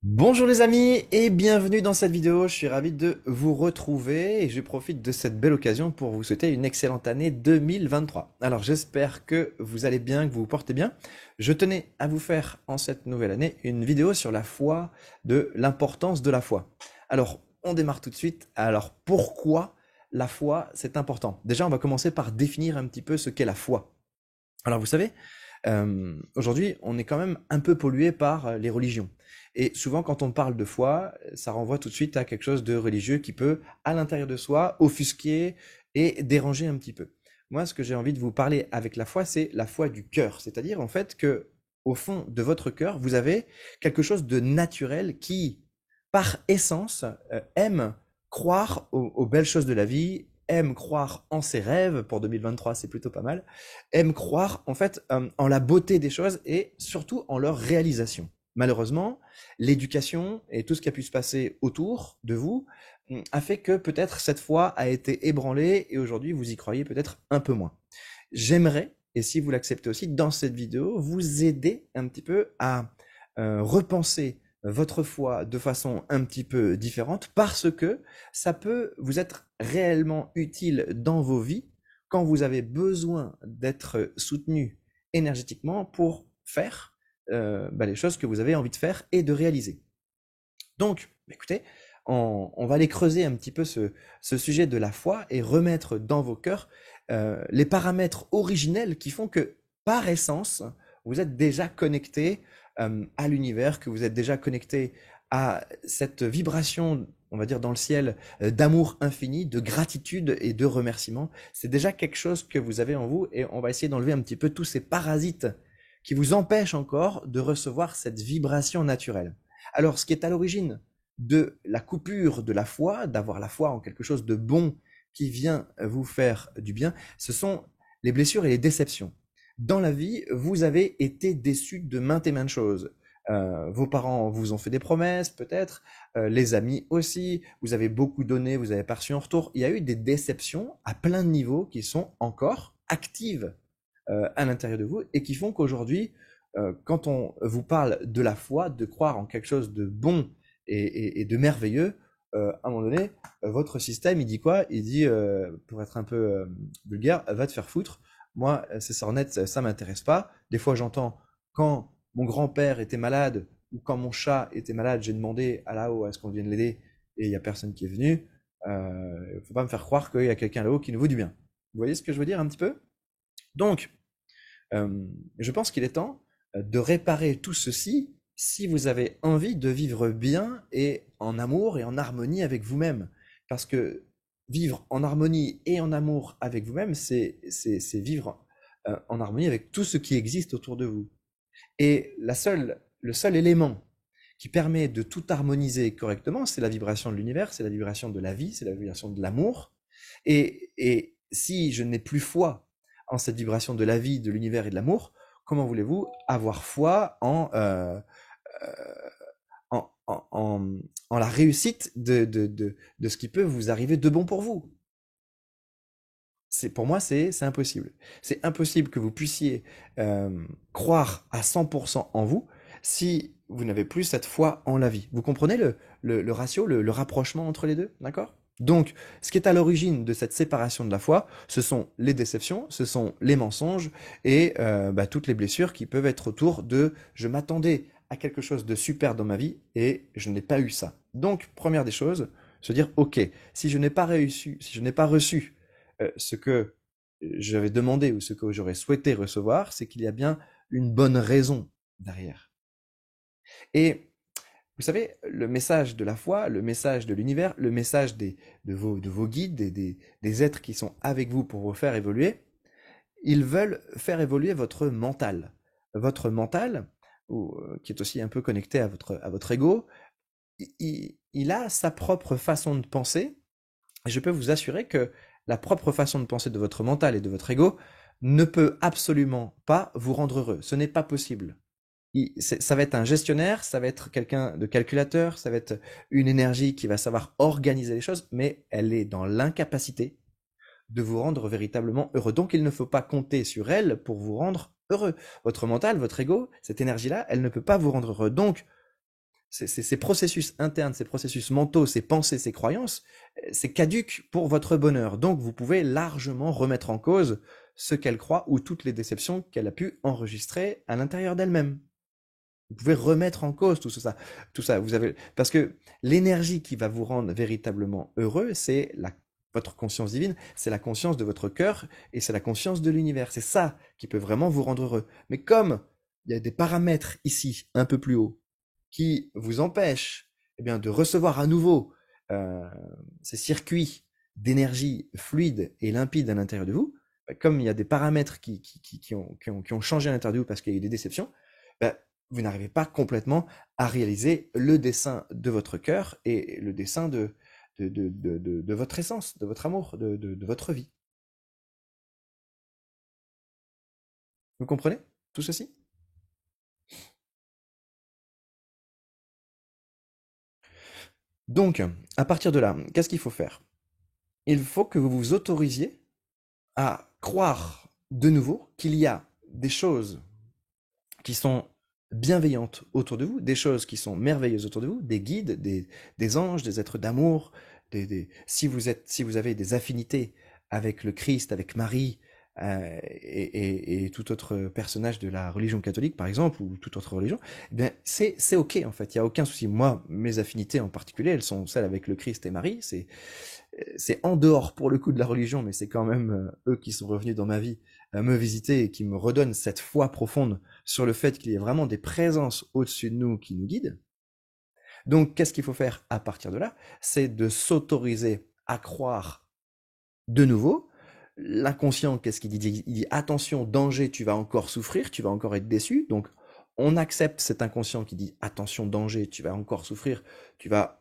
Bonjour les amis et bienvenue dans cette vidéo. Je suis ravi de vous retrouver et je profite de cette belle occasion pour vous souhaiter une excellente année 2023. Alors j'espère que vous allez bien, que vous vous portez bien. Je tenais à vous faire en cette nouvelle année une vidéo sur la foi, de l'importance de la foi. Alors on démarre tout de suite. Alors pourquoi la foi c'est important? Déjà on va commencer par définir un petit peu ce qu'est la foi. Alors vous savez, aujourd'hui, on est quand même un peu pollué par les religions. Et souvent, quand on parle de foi, ça renvoie tout de suite à quelque chose de religieux qui peut, à l'intérieur de soi, offusquer et déranger un petit peu. Moi, ce que j'ai envie de vous parler avec la foi, c'est la foi du cœur. C'est-à-dire, en fait, que au fond de votre cœur, vous avez quelque chose de naturel qui, par essence, aime croire aux belles choses de la vie, aime croire en ses rêves. Pour 2023, c'est plutôt pas mal, aiment croire en fait en la beauté des choses et surtout en leur réalisation. Malheureusement, l'éducation et tout ce qui a pu se passer autour de vous a fait que peut-être cette foi a été ébranlée et aujourd'hui vous y croyez peut-être un peu moins. J'aimerais, et si vous l'acceptez aussi, dans cette vidéo, vous aider un petit peu à repenser votre foi de façon un petit peu différente parce que ça peut vous être réellement utile dans vos vies quand vous avez besoin d'être soutenu énergétiquement pour faire les choses que vous avez envie de faire et de réaliser. Donc, écoutez, on va aller creuser un petit peu ce sujet de la foi et remettre dans vos cœurs les paramètres originels qui font que, par essence, vous êtes déjà connecté à l'univers, que vous êtes déjà connecté à cette vibration, on va dire dans le ciel, d'amour infini, de gratitude et de remerciement. C'est déjà quelque chose que vous avez en vous et on va essayer d'enlever un petit peu tous ces parasites qui vous empêchent encore de recevoir cette vibration naturelle. Alors, ce qui est à l'origine de la coupure de la foi, d'avoir la foi en quelque chose de bon qui vient vous faire du bien, ce sont les blessures et les déceptions. Dans la vie, vous avez été déçu de maintes et maintes choses. Vos parents vous ont fait des promesses, peut-être, les amis aussi, vous avez beaucoup donné, vous avez pas reçu en retour. Il y a eu des déceptions à plein de niveaux qui sont encore actives à l'intérieur de vous et qui font qu'aujourd'hui, quand on vous parle de la foi, de croire en quelque chose de bon et de merveilleux, à un moment donné, votre système, il dit quoi? Il dit, pour être un peu vulgaire, va te faire foutre. Moi, ces sornettes, ça m'intéresse pas. Des fois, j'entends quand mon grand-père était malade ou quand mon chat était malade, j'ai demandé à là-haut à ce qu'on vienne l'aider et il y a personne qui est venu. Faut pas me faire croire qu'il y a quelqu'un là-haut qui nous vaut du bien. Vous voyez ce que je veux dire un petit peu? Donc, je pense qu'il est temps de réparer tout ceci si vous avez envie de vivre bien et en amour et en harmonie avec vous-même. Parce que vivre en harmonie et en amour avec vous-même, c'est vivre en harmonie avec tout ce qui existe autour de vous. Et le seul élément qui permet de tout harmoniser correctement, c'est la vibration de l'univers, c'est la vibration de la vie, c'est la vibration de l'amour. Et si je n'ai plus foi en cette vibration de la vie, de l'univers et de l'amour, comment voulez-vous avoir foi en la réussite de ce qui peut vous arriver de bon pour vous? Pour moi, c'est impossible. C'est impossible que vous puissiez croire à 100% en vous si vous n'avez plus cette foi en la vie. Vous comprenez le ratio, le rapprochement entre les deux, d'accord? Donc, ce qui est à l'origine de cette séparation de la foi, ce sont les déceptions, ce sont les mensonges et toutes les blessures qui peuvent être autour de «je m'attendais à quelque chose de super dans ma vie et je n'ai pas eu ça». Donc, première des choses, se dire «ok, si je n'ai pas réussi, si je n'ai pas reçu ce que j'avais demandé ou ce que j'aurais souhaité recevoir, c'est qu'il y a bien une bonne raison derrière. Et vous savez, le message de la foi, le message de l'univers, le message de vos guides, des êtres qui sont avec vous pour vous faire évoluer, ils veulent faire évoluer votre mental. Votre mental, qui est aussi un peu connecté à votre ego, il a sa propre façon de penser. Et je peux vous assurer que la propre façon de penser de votre mental et de votre ego ne peut absolument pas vous rendre heureux. Ce n'est pas possible. Ça va être un gestionnaire, ça va être quelqu'un de calculateur, ça va être une énergie qui va savoir organiser les choses, mais elle est dans l'incapacité de vous rendre véritablement heureux. Donc il ne faut pas compter sur elle pour vous rendre heureux. Votre mental, votre ego, cette énergie-là, elle ne peut pas vous rendre heureux. Donc ces processus internes, ces processus mentaux, ces pensées, ces croyances, c'est caduque pour votre bonheur. Donc vous pouvez largement remettre en cause ce qu'elle croit ou toutes les déceptions qu'elle a pu enregistrer à l'intérieur d'elle-même. Vous pouvez remettre en cause tout ça. Vous avez, parce que l'énergie qui va vous rendre véritablement heureux, c'est votre conscience divine, c'est la conscience de votre cœur et c'est la conscience de l'univers. C'est ça qui peut vraiment vous rendre heureux. Mais comme il y a des paramètres ici, un peu plus haut, qui vous empêchent eh bien, de recevoir à nouveau euh, ces circuits d'énergie fluide et limpide à l'intérieur de vous, comme il y a des paramètres qui ont changé à l'intérieur de vous parce qu'il y a eu des déceptions, bah, vous n'arrivez pas complètement à réaliser le dessein de votre cœur et le dessein de votre essence, de votre amour, de votre vie. Vous comprenez tout ceci? Donc, à partir de là, qu'est-ce qu'il faut faire? Il faut que vous vous autorisiez à croire de nouveau qu'il y a des choses qui sont bienveillantes autour de vous, des choses qui sont merveilleuses autour de vous, des guides, des anges, des êtres d'amour, si vous avez des affinités avec le Christ, avec Marie, et tout autre personnage de la religion catholique, par exemple, ou toute autre religion, eh bien, c'est ok, en fait, il n'y a aucun souci. Moi, mes affinités en particulier, elles sont celles avec le Christ et Marie, c'est en dehors pour le coup de la religion, mais c'est quand même eux qui sont revenus dans ma vie me visiter et qui me redonnent cette foi profonde sur le fait qu'il y a vraiment des présences au-dessus de nous qui nous guident. Donc, qu'est-ce qu'il faut faire à partir de là? C'est de s'autoriser à croire de nouveau. L'inconscient, qu'est-ce qu'il dit? Il dit attention, danger, tu vas encore souffrir, tu vas encore être déçu. Donc, on accepte cet inconscient qui dit attention, danger, tu vas encore souffrir,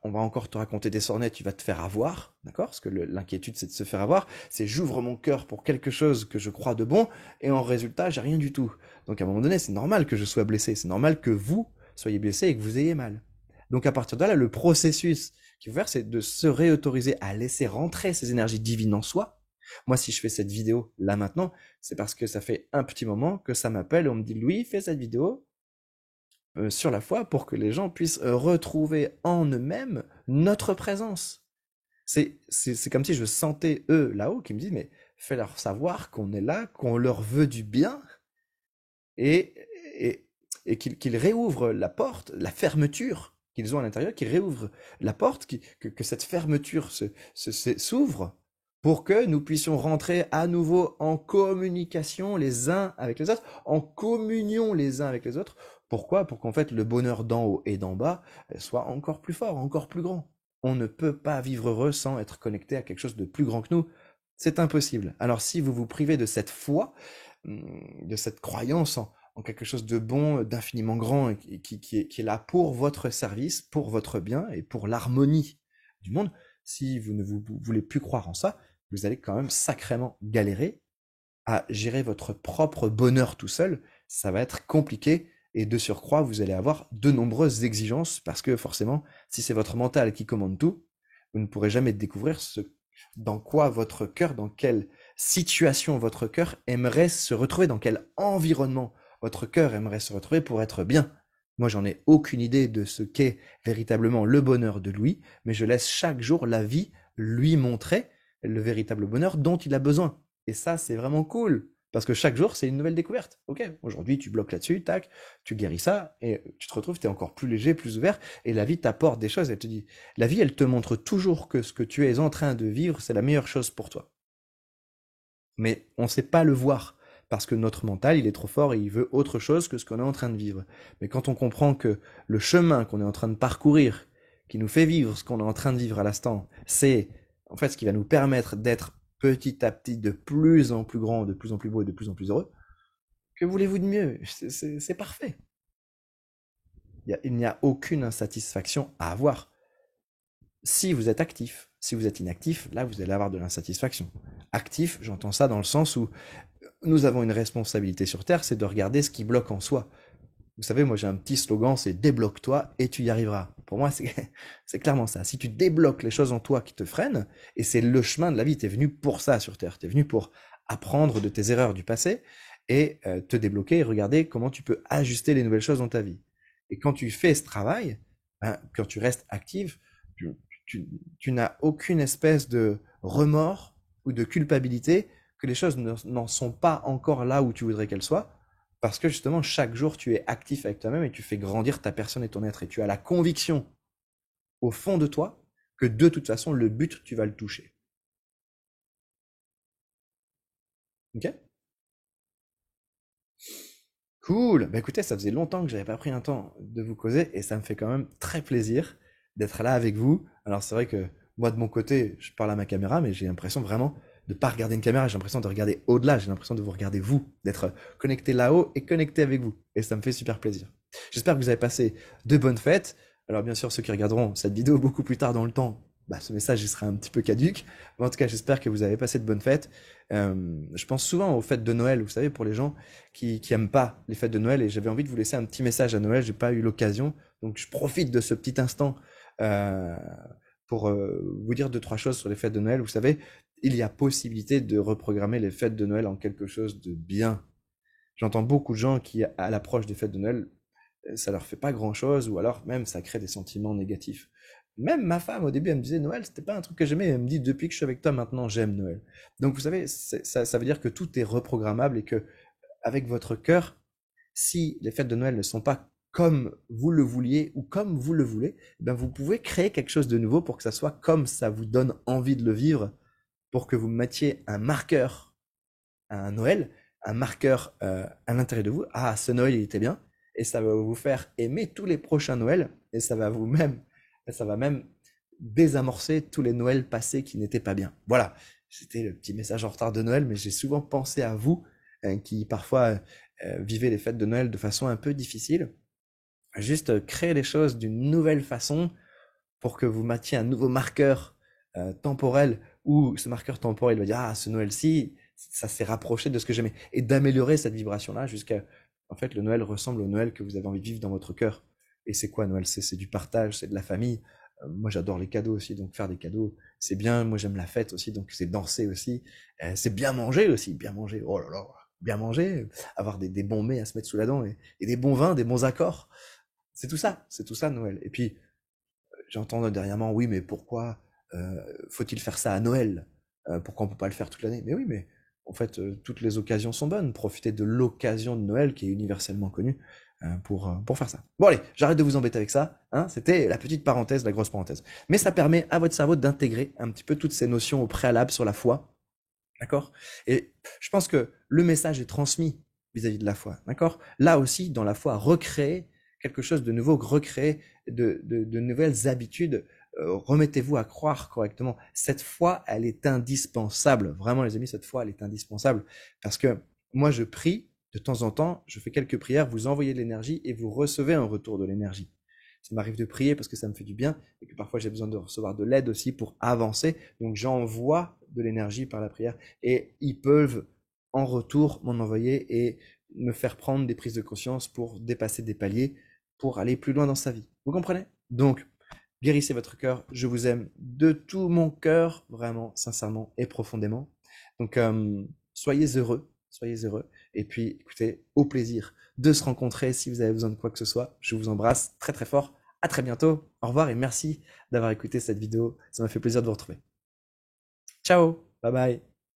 on va encore te raconter des sornettes, tu vas te faire avoir, d'accord? Parce que l'inquiétude, c'est de se faire avoir. C'est j'ouvre mon cœur pour quelque chose que je crois de bon, et en résultat, j'ai rien du tout. Donc, à un moment donné, c'est normal que je sois blessé, c'est normal que vous soyez blessé et que vous ayez mal. Donc, à partir de là, le processus qu'il faut faire, c'est de se réautoriser à laisser rentrer ces énergies divines en soi. Moi, si je fais cette vidéo là maintenant, c'est parce que ça fait un petit moment que ça m'appelle et on me dit Louis, fais cette vidéo sur la foi pour que les gens puissent retrouver en eux-mêmes notre présence. C'est comme si je sentais eux là-haut qui me disent mais fais-leur savoir qu'on est là, qu'on leur veut du bien et, et qu'ils réouvrent la porte, la fermeture qu'ils ont à l'intérieur, qu'ils réouvrent la porte, que cette fermeture s'ouvre pour que nous puissions rentrer à nouveau en communication les uns avec les autres, en communion les uns avec les autres. Pourquoi? Pour qu'en fait le bonheur d'en haut et d'en bas soit encore plus fort, encore plus grand. On ne peut pas vivre heureux sans être connecté à quelque chose de plus grand que nous. C'est impossible. Alors si vous vous privez de cette foi, de cette croyance en quelque chose de bon, d'infiniment grand, et qui est là pour votre service, pour votre bien et pour l'harmonie du monde, si vous ne voulez plus croire en ça, vous allez quand même sacrément galérer à gérer votre propre bonheur tout seul. Ça va être compliqué et de surcroît, vous allez avoir de nombreuses exigences parce que forcément, si c'est votre mental qui commande tout, vous ne pourrez jamais découvrir dans quoi votre cœur, dans quelle situation votre cœur aimerait se retrouver, dans quel environnement votre cœur aimerait se retrouver pour être bien. Moi, j'en ai aucune idée de ce qu'est véritablement le bonheur de Louis, mais je laisse chaque jour la vie lui montrer le véritable bonheur dont il a besoin. Et ça, c'est vraiment cool. Parce que chaque jour, c'est une nouvelle découverte. Ok, aujourd'hui, tu bloques là-dessus, tac, tu guéris ça, et tu te retrouves, tu es encore plus léger, plus ouvert, et la vie t'apporte des choses, elle te dit, la vie, elle te montre toujours que ce que tu es en train de vivre, c'est la meilleure chose pour toi. Mais on ne sait pas le voir, parce que notre mental, il est trop fort et il veut autre chose que ce qu'on est en train de vivre. Mais quand on comprend que le chemin qu'on est en train de parcourir, qui nous fait vivre ce qu'on est en train de vivre à l'instant, c'est en fait ce qui va nous permettre d'être petit à petit de plus en plus grand, de plus en plus beau et de plus en plus heureux, que voulez-vous de mieux? C'est parfait. Il n'y a aucune insatisfaction à avoir. Si vous êtes actif, si vous êtes inactif, là vous allez avoir de l'insatisfaction. Actif, j'entends ça dans le sens où nous avons une responsabilité sur Terre, c'est de regarder ce qui bloque en soi. Vous savez, moi j'ai un petit slogan, c'est débloque-toi et tu y arriveras. Pour moi, c'est clairement ça. Si tu débloques les choses en toi qui te freinent, et c'est le chemin de la vie, tu es venu pour ça sur Terre, tu es venu pour apprendre de tes erreurs du passé et te débloquer et regarder comment tu peux ajuster les nouvelles choses dans ta vie. Et quand tu fais ce travail, hein, quand tu restes active, tu, tu n'as aucune espèce de remords ou de culpabilité que les choses n'en sont pas encore là où tu voudrais qu'elles soient, parce que justement, chaque jour, tu es actif avec toi-même et tu fais grandir ta personne et ton être. Et tu as la conviction au fond de toi que de toute façon, le but, tu vas le toucher. Ok? Cool. Bah écoutez, ça faisait longtemps que j'avais pas pris un temps de vous causer et ça me fait quand même très plaisir d'être là avec vous. Alors c'est vrai que moi de mon côté, je parle à ma caméra, mais j'ai l'impression vraiment de pas regarder une caméra, j'ai l'impression de regarder au-delà, j'ai l'impression de vous regarder vous, d'être connecté là-haut et connecté avec vous. Et ça me fait super plaisir. J'espère que vous avez passé de bonnes fêtes. Alors bien sûr, ceux qui regarderont cette vidéo beaucoup plus tard dans le temps, bah, ce message il sera un petit peu caduque. Mais en tout cas, j'espère que vous avez passé de bonnes fêtes. Je pense souvent aux fêtes de Noël, vous savez, pour les gens qui aiment pas les fêtes de Noël et j'avais envie de vous laisser un petit message à Noël, j'ai pas eu l'occasion, donc je profite de ce petit instant euh, pour vous dire deux, trois choses sur les fêtes de Noël. Vous savez, il y a possibilité de reprogrammer les fêtes de Noël en quelque chose de bien. J'entends beaucoup de gens qui, à l'approche des fêtes de Noël, ça leur fait pas grand-chose ou alors même ça crée des sentiments négatifs. Même ma femme, au début, elle me disait Noël, c'était pas un truc que j'aimais. Elle me dit depuis que je suis avec toi, maintenant, j'aime Noël. Donc, vous savez, ça veut dire que tout est reprogrammable et que avec votre cœur, si les fêtes de Noël ne sont pas comme vous le vouliez ou comme vous le voulez, eh ben vous pouvez créer quelque chose de nouveau pour que ça soit comme ça vous donne envie de le vivre, pour que vous mettiez un marqueur à un Noël, un marqueur à l'intérieur de vous. Ah, ce Noël, il était bien. Et ça va vous faire aimer tous les prochains Noëls. Et ça va même désamorcer tous les Noëls passés qui n'étaient pas bien. Voilà. C'était le petit message en retard de Noël, mais j'ai souvent pensé à vous qui parfois vivez les fêtes de Noël de façon un peu difficile. Juste créer les choses d'une nouvelle façon pour que vous mettiez un nouveau marqueur temporel où ce marqueur temporel va dire ah ce Noël-ci ça s'est rapproché de ce que j'aimais et d'améliorer cette vibration-là jusqu'à en fait le Noël ressemble au Noël que vous avez envie de vivre dans votre cœur. Et c'est quoi Noël? C'est du partage, c'est de la famille. Moi j'adore les cadeaux aussi, donc faire des cadeaux c'est bien. Moi j'aime la fête aussi, donc c'est danser aussi. C'est bien manger aussi, bien manger. Oh là là, bien manger, avoir des bons mets à se mettre sous la dent et des bons vins, des bons accords. C'est tout ça Noël. Et puis j'entends dernièrement, oui, mais pourquoi faut-il faire ça à Noël? Pourquoi on peut pas le faire toute l'année? Mais oui, mais en fait, toutes les occasions sont bonnes. Profitez de l'occasion de Noël qui est universellement connue pour faire ça. Bon, allez, j'arrête de vous embêter avec ça. Hein, c'était la petite parenthèse, la grosse parenthèse. Mais ça permet à votre cerveau d'intégrer un petit peu toutes ces notions au préalable sur la foi. D'accord? Et je pense que le message est transmis vis-à-vis de la foi. D'accord? Là aussi, dans la foi, recréer quelque chose de nouveau, recréer de nouvelles habitudes. Remettez-vous à croire correctement. Cette foi, elle est indispensable. Vraiment, les amis, cette foi, elle est indispensable. Parce que moi, je prie de temps en temps, je fais quelques prières, vous envoyez de l'énergie et vous recevez un retour de l'énergie. Ça m'arrive de prier parce que ça me fait du bien et que parfois j'ai besoin de recevoir de l'aide aussi pour avancer. Donc j'envoie de l'énergie par la prière et ils peuvent en retour m'en envoyer et me faire prendre des prises de conscience pour dépasser des paliers, pour aller plus loin dans sa vie. Vous comprenez? Donc, guérissez votre cœur. Je vous aime de tout mon cœur, vraiment, sincèrement et profondément. Donc, soyez heureux, soyez heureux. Et puis, écoutez, au plaisir de se rencontrer. Si vous avez besoin de quoi que ce soit, je vous embrasse très très fort. À très bientôt. Au revoir et merci d'avoir écouté cette vidéo. Ça m'a fait plaisir de vous retrouver. Ciao, bye bye.